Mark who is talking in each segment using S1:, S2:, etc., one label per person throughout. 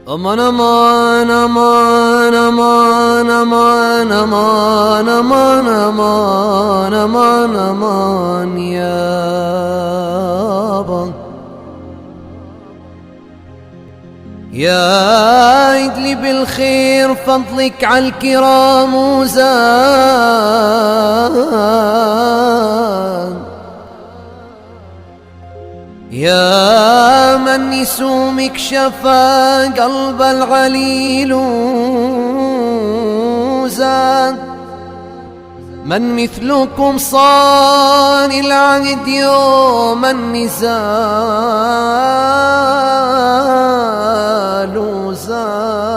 S1: أمان أمان أمان أمان أمان أمان أمان أمان أمان أمان يابا يا ادلي بالخير فضلك عالكرام وزاد يا من يسومك شفا قلب العليل وزاد من مثلكم صان العهد يوم النزال وزاد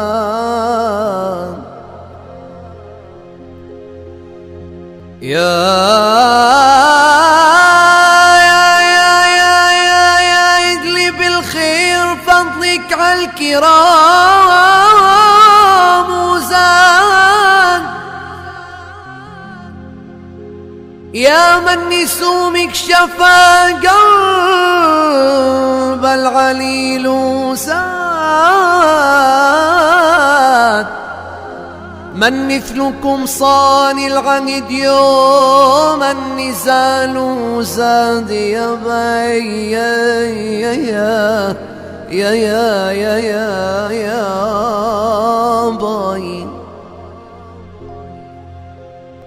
S1: عالكرام وزاد يا من يسومك شفا قلب العليل وزاد من مثلكم صان العهد يوم النزال وزاد يا بي يا باي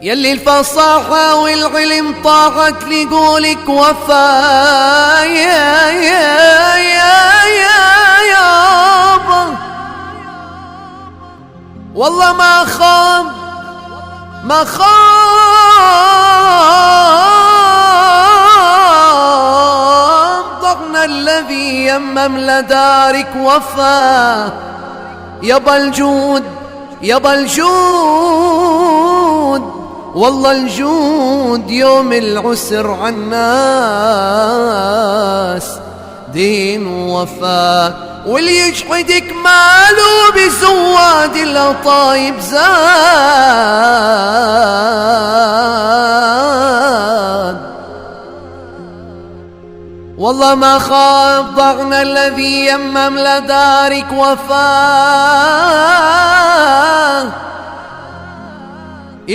S1: يلي الفصاحة والعلم طاعت لقولك وفا يابا والله ما خاب ضغنا الذي يمم لدارك وفا يبا الجود والله الجود يوم العسر عالناس دين وفا واللي يجحدك ماله بزواد الأطايب زاد والله ما خاب ضغنا الذي يمم لدارك وفاه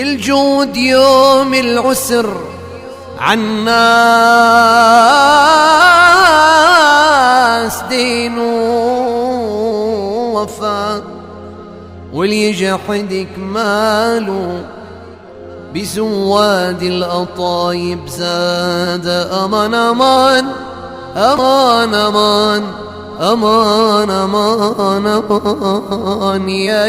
S1: الجود يوم العسر عالناس دين وفاه واللي يجحدك ماله بزواد الأطايب زاد أمان أمان أمان أمان أمان أمان أمان يا